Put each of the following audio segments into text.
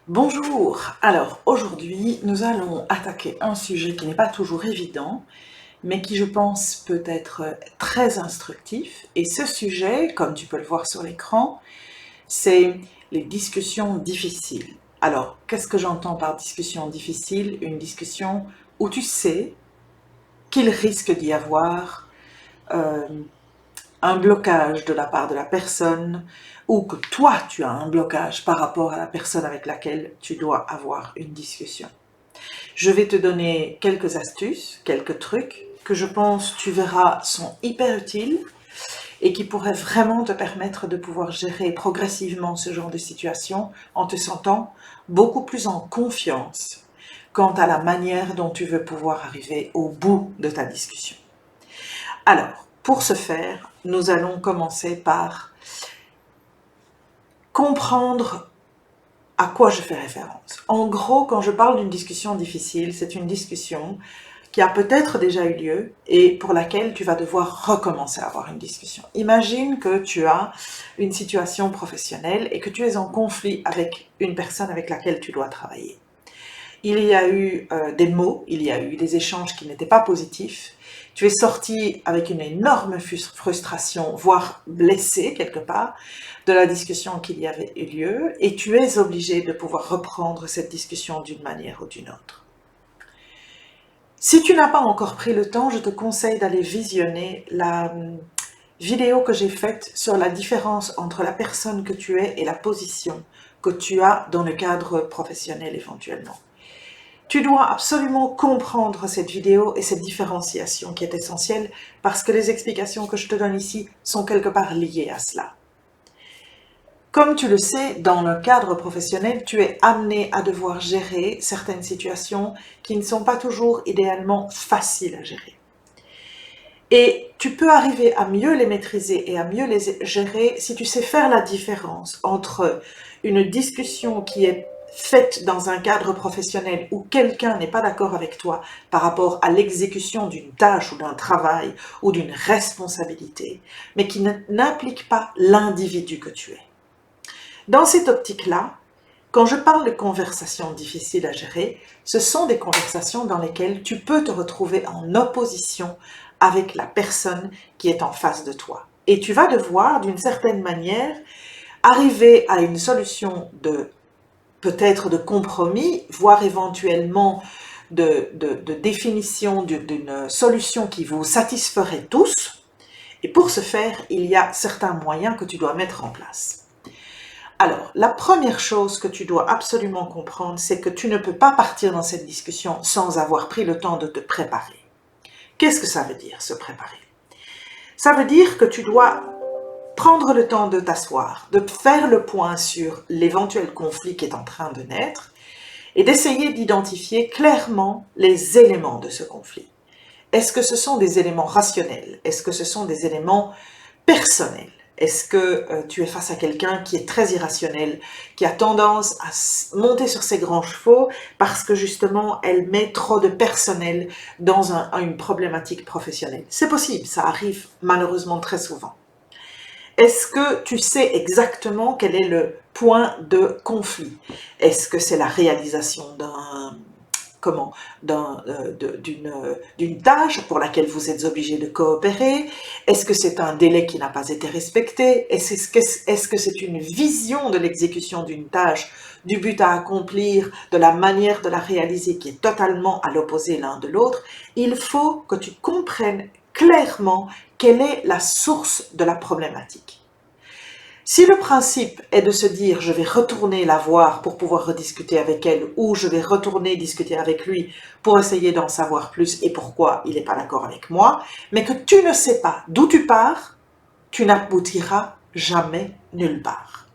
Bonjour, alors aujourd'hui nous allons attaquer un sujet qui n'est pas toujours évident, mais qui je pense peut être très instructif. Et ce sujet, comme tu peux le voir sur l'écran, c'est les discussions difficiles. Alors, qu'est-ce que j'entends par discussion difficile? Une discussion où tu sais qu'il risque d'y avoir euh, un blocage de la part de la personne, ou que toi tu as un blocage par rapport à la personne avec laquelle tu dois avoir une discussion. Je vais te donner quelques astuces, quelques trucs que je pense tu verras sont hyper utiles et qui pourraient vraiment te permettre de pouvoir gérer progressivement ce genre de situation en te sentant beaucoup plus en confiance quant à la manière dont tu veux pouvoir arriver au bout de ta discussion. Alors, pour ce faire, nous allons commencer par comprendre à quoi je fais référence. En gros, quand je parle d'une discussion difficile, c'est une discussion qui a peut-être déjà eu lieu et pour laquelle tu vas devoir recommencer à avoir une discussion. Imagine que tu as une situation professionnelle et que tu es en conflit avec une personne avec laquelle tu dois travailler. Il y a eu des mots, il y a eu des échanges qui n'étaient pas positifs. Tu es sorti avec une énorme frustration, voire blessé quelque part, de la discussion qu'il y avait eu lieu, et tu es obligé de pouvoir reprendre cette discussion d'une manière ou d'une autre. Si tu n'as pas encore pris le temps, je te conseille d'aller visionner la vidéo que j'ai faite sur la différence entre la personne que tu es et la position que tu as dans le cadre professionnel éventuellement. Tu dois absolument comprendre cette vidéo et cette différenciation qui est essentielle parce que les explications que je te donne ici sont quelque part liées à cela. Comme tu le sais, dans le cadre professionnel, tu es amené à devoir gérer certaines situations qui ne sont pas toujours idéalement faciles à gérer. Et tu peux arriver à mieux les maîtriser et à mieux les gérer si tu sais faire la différence entre une discussion qui est faite dans un cadre professionnel où quelqu'un n'est pas d'accord avec toi par rapport à l'exécution d'une tâche ou d'un travail ou d'une responsabilité, mais qui n'implique pas l'individu que tu es. Dans cette optique-là, quand je parle de conversations difficiles à gérer, ce sont des conversations dans lesquelles tu peux te retrouver en opposition avec la personne qui est en face de toi. Et tu vas devoir, d'une certaine manière, arriver à une solution de peut-être de compromis, voire éventuellement de définition d'une solution qui vous satisferait tous. Et pour ce faire, il y a certains moyens que tu dois mettre en place. Alors, la première chose que tu dois absolument comprendre, c'est que tu ne peux pas partir dans cette discussion sans avoir pris le temps de te préparer. Qu'est-ce que ça veut dire, se préparer? Ça veut dire que tu dois prendre le temps de t'asseoir, de faire le point sur l'éventuel conflit qui est en train de naître et d'essayer d'identifier clairement les éléments de ce conflit. Est-ce que ce sont des éléments rationnels? Est-ce que ce sont des éléments personnels? Est-ce que tu es face à quelqu'un qui est très irrationnel, qui a tendance à monter sur ses grands chevaux parce que justement elle met trop de personnel dans une problématique professionnelle? C'est possible, ça arrive malheureusement très souvent. Est-ce que tu sais exactement quel est le point de conflit? Est-ce que c'est la réalisation d'une tâche pour laquelle vous êtes obligé de coopérer? Est-ce que c'est un délai qui n'a pas été respecté? Est-ce que c'est une vision de l'exécution d'une tâche, du but à accomplir, de la manière de la réaliser qui est totalement à l'opposé l'un de l'autre? Il faut que tu comprennes clairement quelle est la source de la problématique. Si le principe est de se dire je vais retourner la voir pour pouvoir rediscuter avec elle ou je vais retourner discuter avec lui pour essayer d'en savoir plus et pourquoi il n'est pas d'accord avec moi, mais que tu ne sais pas d'où tu pars, tu n'aboutiras jamais nulle part.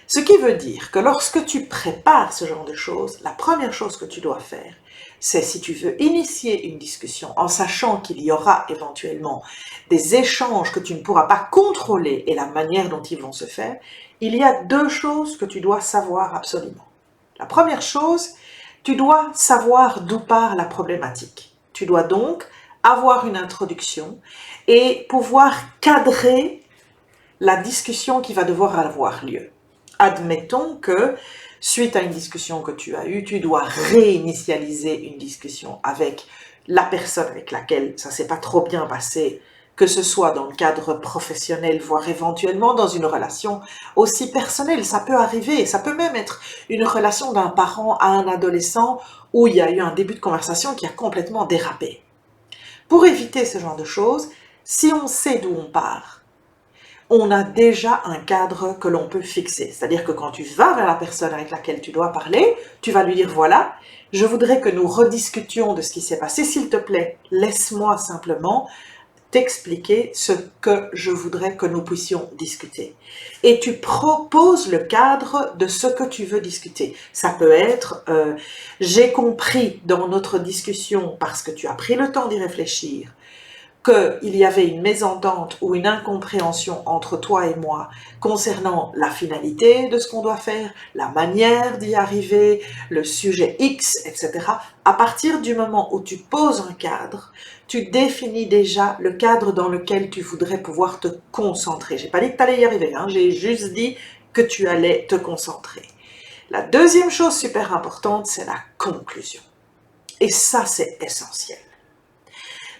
Ce qui veut dire que lorsque tu prépares ce genre de choses, la première chose que tu dois faire, c'est si tu veux initier une discussion en sachant qu'il y aura éventuellement des échanges que tu ne pourras pas contrôler et la manière dont ils vont se faire, il y a deux choses que tu dois savoir absolument. La première chose, tu dois savoir d'où part la problématique. Tu dois donc avoir une introduction et pouvoir cadrer la discussion qui va devoir avoir lieu. Admettons que, suite à une discussion que tu as eue, tu dois réinitialiser une discussion avec la personne avec laquelle ça s'est pas trop bien passé, que ce soit dans le cadre professionnel, voire éventuellement dans une relation aussi personnelle. Ça peut arriver, ça peut même être une relation d'un parent à un adolescent où il y a eu un début de conversation qui a complètement dérapé. Pour éviter ce genre de choses, si on sait d'où on part, on a déjà un cadre que l'on peut fixer. C'est-à-dire que quand tu vas vers la personne avec laquelle tu dois parler, tu vas lui dire, voilà, je voudrais que nous rediscutions de ce qui s'est passé. S'il te plaît, laisse-moi simplement t'expliquer ce que je voudrais que nous puissions discuter. Et tu proposes le cadre de ce que tu veux discuter. Ça peut être, j'ai compris dans notre discussion, parce que tu as pris le temps d'y réfléchir, qu'il y avait une mésentente ou une incompréhension entre toi et moi concernant la finalité de ce qu'on doit faire, la manière d'y arriver, le sujet X, etc. À partir du moment où tu poses un cadre, tu définis déjà le cadre dans lequel tu voudrais pouvoir te concentrer. J'ai pas dit que tu allais y arriver, hein, j'ai juste dit que tu allais te concentrer. La deuxième chose super importante, c'est la conclusion. Et ça, c'est essentiel.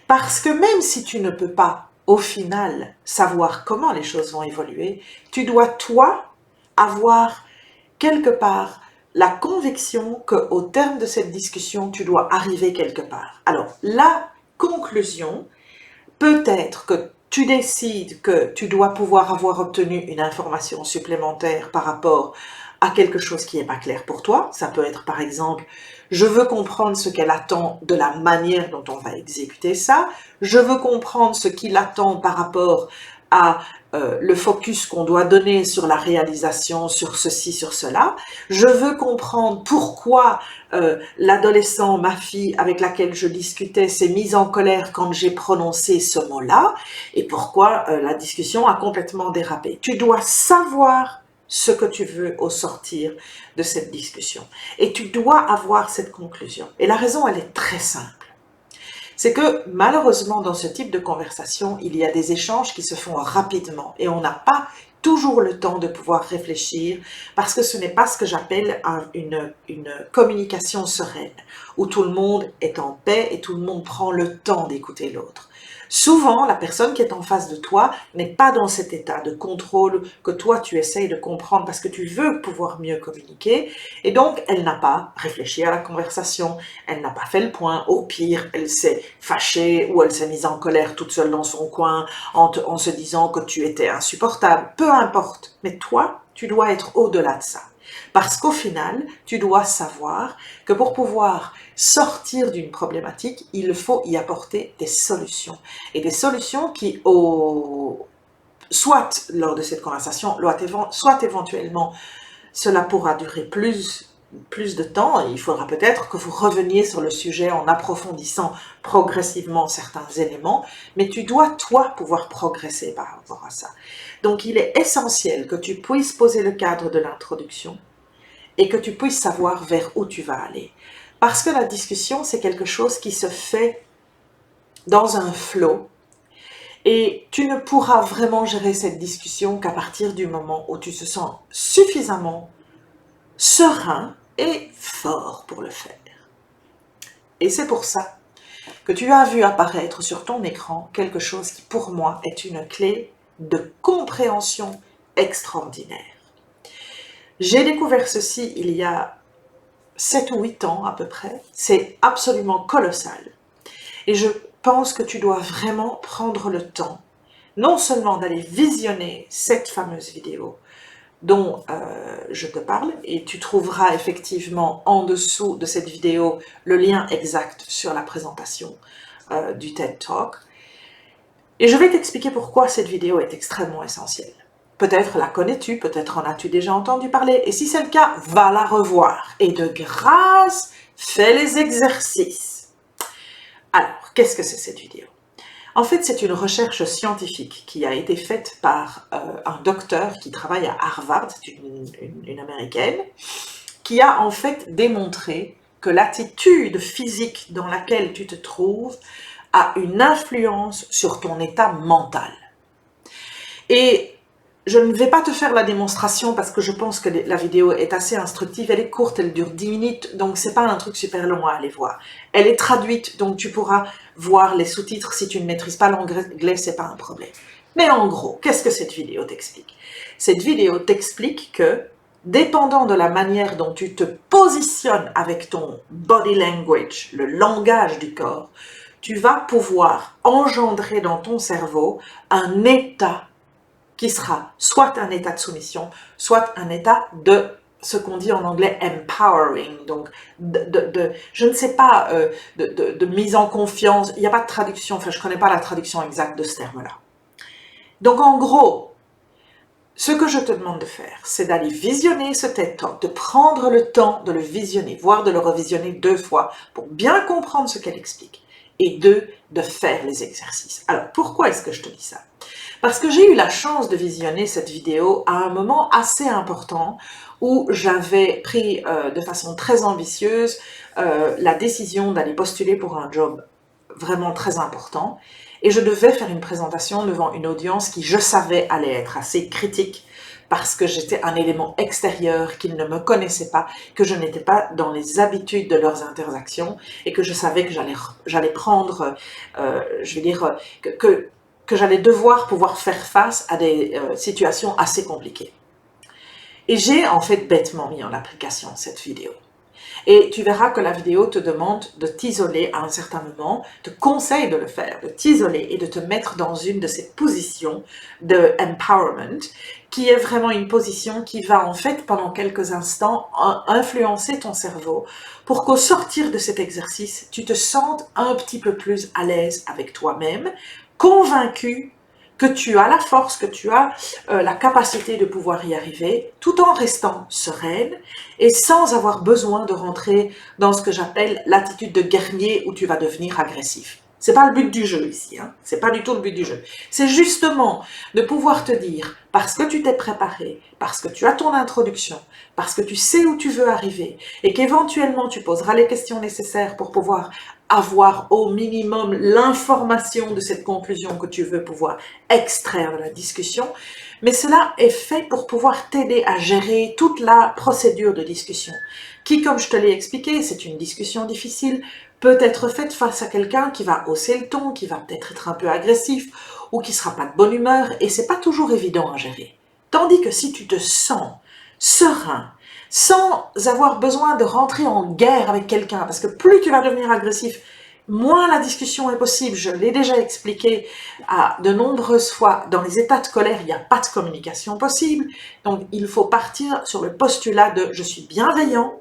Parce que même si tu ne peux pas, au final, savoir comment les choses vont évoluer, tu dois, toi, avoir quelque part la conviction qu'au terme de cette discussion, tu dois arriver quelque part. Alors, la conclusion peut être que tu décides que tu dois pouvoir avoir obtenu une information supplémentaire par rapport à quelque chose qui n'est pas clair pour toi. Ça peut être par exemple, je veux comprendre ce qu'elle attend de la manière dont on va exécuter ça. Je veux comprendre ce qu'il attend par rapport à le focus qu'on doit donner sur la réalisation, sur ceci, sur cela. Je veux comprendre pourquoi l'adolescent, ma fille avec laquelle je discutais, s'est mise en colère quand j'ai prononcé ce mot-là et pourquoi la discussion a complètement dérapé. Tu dois savoir ce que tu veux au sortir de cette discussion. Et tu dois avoir cette conclusion. Et la raison, elle est très simple. C'est que malheureusement, dans ce type de conversation, il y a des échanges qui se font rapidement et on n'a pas toujours le temps de pouvoir réfléchir parce que ce n'est pas ce que j'appelle une communication sereine, où tout le monde est en paix et tout le monde prend le temps d'écouter l'autre. Souvent, la personne qui est en face de toi n'est pas dans cet état de contrôle que toi tu essayes de comprendre parce que tu veux pouvoir mieux communiquer et donc elle n'a pas réfléchi à la conversation, elle n'a pas fait le point, au pire elle s'est fâchée ou elle s'est mise en colère toute seule dans son coin en se disant que tu étais insupportable, peu importe, mais toi tu dois être au-delà de ça. Parce qu'au final, tu dois savoir que pour pouvoir sortir d'une problématique, il faut y apporter des solutions. Et des solutions qui, soit lors de cette conversation, soit éventuellement, cela pourra durer plus de temps, et il faudra peut-être que vous reveniez sur le sujet en approfondissant progressivement certains éléments, mais tu dois, toi, pouvoir progresser par rapport à ça. Donc, il est essentiel que tu puisses poser le cadre de l'introduction et que tu puisses savoir vers où tu vas aller. Parce que la discussion, c'est quelque chose qui se fait dans un flow et tu ne pourras vraiment gérer cette discussion qu'à partir du moment où tu te sens suffisamment serein et fort pour le faire. Et c'est pour ça que tu as vu apparaître sur ton écran quelque chose qui pour moi est une clé de compréhension extraordinaire. J'ai découvert ceci il y a 7 ou 8 ans à peu près. C'est absolument colossal. Et je pense que tu dois vraiment prendre le temps, non seulement d'aller visionner cette fameuse vidéo dont je te parle, et tu trouveras effectivement en dessous de cette vidéo le lien exact sur la présentation du TED Talk. Et je vais t'expliquer pourquoi cette vidéo est extrêmement essentielle. Peut-être la connais-tu, peut-être en as-tu déjà entendu parler, et si c'est le cas, va la revoir. Et de grâce, fais les exercices. Alors, qu'est-ce que c'est cette vidéo? En fait, c'est une recherche scientifique qui a été faite par un docteur qui travaille à Harvard, c'est une américaine, qui a en fait démontré que l'attitude physique dans laquelle tu te trouves a une influence sur ton état mental. Et Je ne vais pas te faire la démonstration parce que je pense que la vidéo est assez instructive. Elle est courte, elle dure 10 minutes, donc c'est pas un truc super long à aller voir. Elle est traduite, donc tu pourras voir les sous-titres. Si tu ne maîtrises pas l'anglais, c'est pas un problème. Mais en gros, qu'est-ce que cette vidéo t'explique? Cette vidéo t'explique que, dépendant de la manière dont tu te positionnes avec ton body language, le langage du corps, tu vas pouvoir engendrer dans ton cerveau un état qui sera soit un état de soumission, soit un état de ce qu'on dit en anglais empowering, donc je ne sais pas, de mise en confiance. Il n'y a pas de traduction, enfin je ne connais pas la traduction exacte de ce terme-là. Donc en gros, ce que je te demande de faire, c'est d'aller visionner ce TED Talk, de prendre le temps de le visionner, voire de le revisionner 2 fois pour bien comprendre ce qu'elle explique, et 2, de faire les exercices. Alors pourquoi est-ce que je te dis ça? Parce que j'ai eu la chance de visionner cette vidéo à un moment assez important où j'avais pris de façon très ambitieuse la décision d'aller postuler pour un job vraiment très important et je devais faire une présentation devant une audience qui, je savais, allait être assez critique parce que j'étais un élément extérieur, qu'ils ne me connaissaient pas, que je n'étais pas dans les habitudes de leurs interactions et que je savais que j'allais prendre, je vais dire, que j'allais devoir pouvoir faire face à des situations assez compliquées. Et j'ai en fait bêtement mis en application cette vidéo. Et tu verras que la vidéo te demande de t'isoler à un certain moment, te conseille de le faire, de t'isoler et de te mettre dans une de ces positions de empowerment, qui est vraiment une position qui va en fait pendant quelques instants influencer ton cerveau pour qu'au sortir de cet exercice, tu te sentes un petit peu plus à l'aise avec toi-même, convaincu que tu as la force, que tu as la capacité de pouvoir y arriver, tout en restant sereine et sans avoir besoin de rentrer dans ce que j'appelle l'attitude de guerrier où tu vas devenir agressif. C'est pas le but du jeu ici, hein. C'est pas du tout le but du jeu. C'est justement de pouvoir te dire, parce que tu t'es préparé, parce que tu as ton introduction, parce que tu sais où tu veux arriver, et qu'éventuellement tu poseras les questions nécessaires pour pouvoir avoir au minimum l'information de cette conclusion que tu veux pouvoir extraire de la discussion, mais cela est fait pour pouvoir t'aider à gérer toute la procédure de discussion, qui, comme je te l'ai expliqué, c'est une discussion difficile, peut être faite face à quelqu'un qui va hausser le ton, qui va peut-être être un peu agressif, ou qui sera pas de bonne humeur, et c'est pas toujours évident à gérer. Tandis que si tu te sens serein, sans avoir besoin de rentrer en guerre avec quelqu'un, parce que plus tu vas devenir agressif, moins la discussion est possible. Je l'ai déjà expliqué à de nombreuses fois. Dans les états de colère, il n'y a pas de communication possible. Donc, il faut partir sur le postulat de « je suis bienveillant,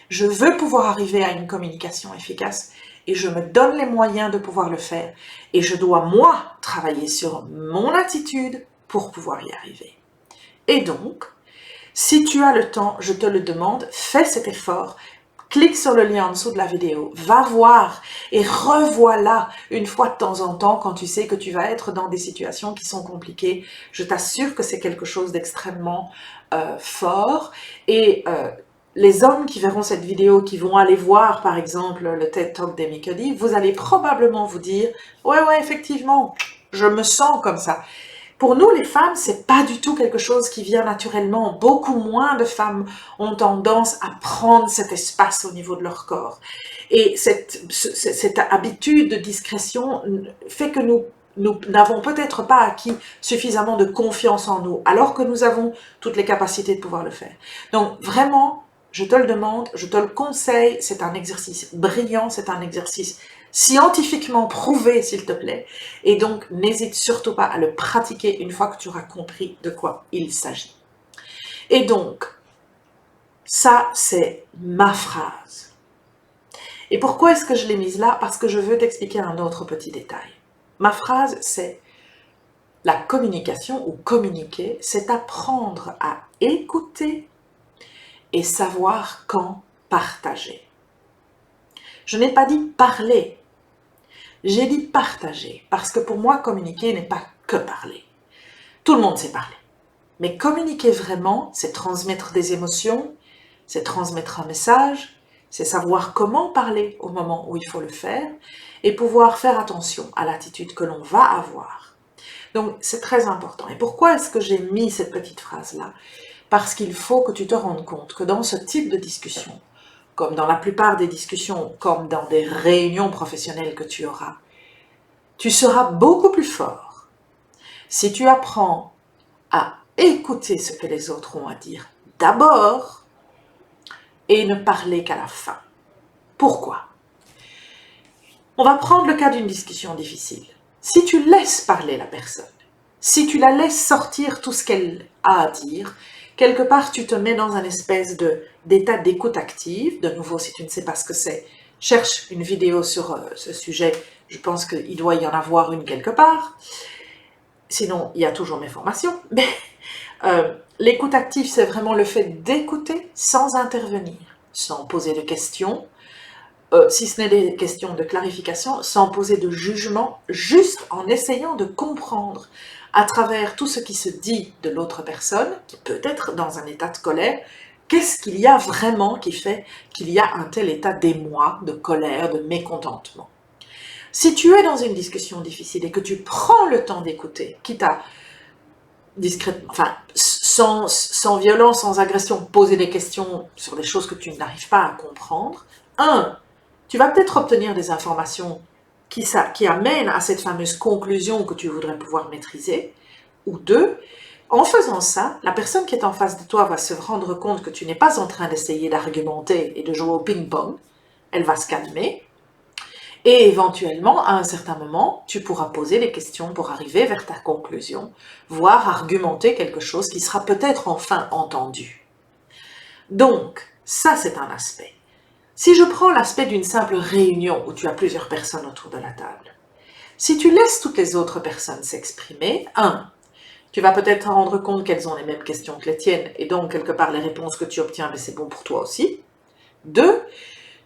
je veux pouvoir arriver à une communication efficace et je me donne les moyens de pouvoir le faire. Et je dois, moi, travailler sur mon attitude pour pouvoir y arriver. » Et donc, si tu as le temps, je te le demande, fais cet effort. Clique sur le lien en dessous de la vidéo, va voir et revois-la une fois de temps en temps quand tu sais que tu vas être dans des situations qui sont compliquées. Je t'assure que c'est quelque chose d'extrêmement fort et les hommes qui verront cette vidéo, qui vont aller voir par exemple le TED Talk d'Amy Cuddy, vous allez probablement vous dire « Ouais, effectivement, je me sens comme ça ». Pour nous, les femmes, c'est pas du tout quelque chose qui vient naturellement. Beaucoup moins de femmes ont tendance à prendre cet espace au niveau de leur corps. Et cette habitude de discrétion fait que nous n'avons peut-être pas acquis suffisamment de confiance en nous, alors que nous avons toutes les capacités de pouvoir le faire. Donc vraiment, je te le demande, je te le conseille, c'est un exercice brillant, c'est un exercice scientifiquement prouvé, s'il te plaît, et donc n'hésite surtout pas à le pratiquer une fois que tu auras compris de quoi il s'agit. Et donc, ça c'est ma phrase. Et pourquoi est-ce que je l'ai mise là? Parce que je veux t'expliquer un autre petit détail. Ma phrase c'est: la communication ou communiquer, c'est apprendre à écouter et savoir quand partager. Je n'ai pas dit parler, j'ai dit partager, parce que pour moi, communiquer n'est pas que parler. Tout le monde sait parler. Mais communiquer vraiment, c'est transmettre des émotions, c'est transmettre un message, c'est savoir comment parler au moment où il faut le faire, et pouvoir faire attention à l'attitude que l'on va avoir. Donc, c'est très important. Et pourquoi est-ce que j'ai mis cette petite phrase-là? Parce qu'il faut que tu te rendes compte que dans ce type de discussion, comme dans la plupart des discussions, comme dans des réunions professionnelles que tu auras, tu seras beaucoup plus fort si tu apprends à écouter ce que les autres ont à dire d'abord et ne parler qu'à la fin. Pourquoi? On va prendre le cas d'une discussion difficile. Si tu laisses parler la personne, si tu la laisses sortir tout ce qu'elle a à dire, quelque part tu te mets dans un espèce d'état d'écoute active. De nouveau, si tu ne sais pas ce que c'est, cherche une vidéo sur ce sujet. Je pense qu'il doit y en avoir une quelque part. Sinon, il y a toujours mes formations. Mais l'écoute active, c'est vraiment le fait d'écouter sans intervenir, sans poser de questions, si ce n'est des questions de clarification, sans poser de jugement, juste en essayant de comprendre à travers tout ce qui se dit de l'autre personne, qui peut être dans un état de colère, qu'est-ce qu'il y a vraiment qui fait qu'il y a un tel état d'émoi, de colère, de mécontentement. Si tu es dans une discussion difficile et que tu prends le temps d'écouter, quitte à discrètement, enfin, sans violence, sans agression, poser des questions sur des choses que tu n'arrives pas à comprendre, tu vas peut-être obtenir des informations qui amènent à cette fameuse conclusion que tu voudrais pouvoir maîtriser, ou 2, en faisant ça, la personne qui est en face de toi va se rendre compte que tu n'es pas en train d'essayer d'argumenter et de jouer au ping-pong, elle va se calmer, et éventuellement, à un certain moment, tu pourras poser des questions pour arriver vers ta conclusion, voire argumenter quelque chose qui sera peut-être enfin entendu. Donc, ça c'est un aspect. Si je prends l'aspect d'une simple réunion où tu as plusieurs personnes autour de la table, si tu laisses toutes les autres personnes s'exprimer, tu vas peut-être te rendre compte qu'elles ont les mêmes questions que les tiennes, et donc quelque part les réponses que tu obtiens, mais c'est bon pour toi aussi. 2,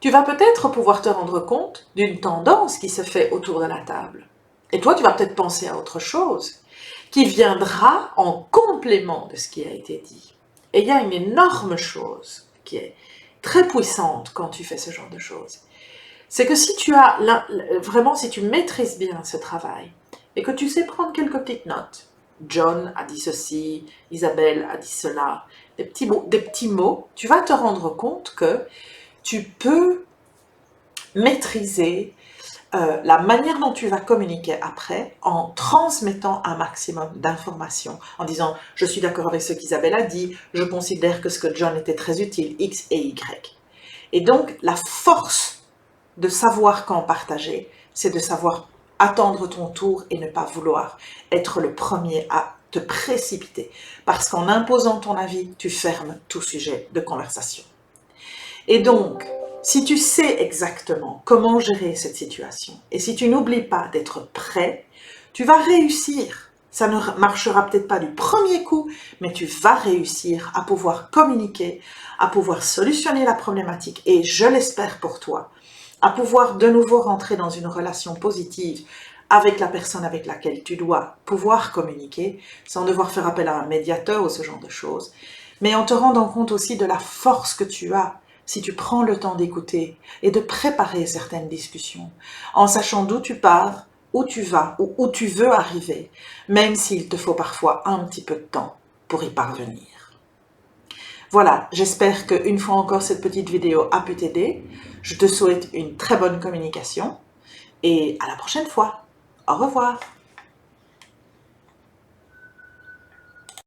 tu vas peut-être pouvoir te rendre compte d'une tendance qui se fait autour de la table. Et toi, tu vas peut-être penser à autre chose, qui viendra en complément de ce qui a été dit. Et il y a une énorme chose qui est très puissante quand tu fais ce genre de choses. C'est que si tu as, vraiment, si tu maîtrises bien ce travail, et que tu sais prendre quelques petites notes, John a dit ceci, Isabelle a dit cela, des petits mots, tu vas te rendre compte que tu peux maîtriser la manière dont tu vas communiquer après en transmettant un maximum d'informations, en disant « je suis d'accord avec ce qu'Isabelle a dit, je considère que ce que John était très utile, X et Y ». Et donc, la force de savoir quand partager, c'est de savoir attendre ton tour et ne pas vouloir être le premier à te précipiter. Parce qu'en imposant ton avis, tu fermes tout sujet de conversation. Et donc, si tu sais exactement comment gérer cette situation, et si tu n'oublies pas d'être prêt, tu vas réussir. Ça ne marchera peut-être pas du premier coup, mais tu vas réussir à pouvoir communiquer, à pouvoir solutionner la problématique, et je l'espère pour toi, à pouvoir de nouveau rentrer dans une relation positive avec la personne avec laquelle tu dois pouvoir communiquer, sans devoir faire appel à un médiateur ou ce genre de choses, mais en te rendant compte aussi de la force que tu as si tu prends le temps d'écouter et de préparer certaines discussions, en sachant d'où tu pars, où tu vas ou où tu veux arriver, même s'il te faut parfois un petit peu de temps pour y parvenir. Voilà, j'espère qu'une fois encore cette petite vidéo a pu t'aider. Je te souhaite une très bonne communication et à la prochaine fois. Au revoir.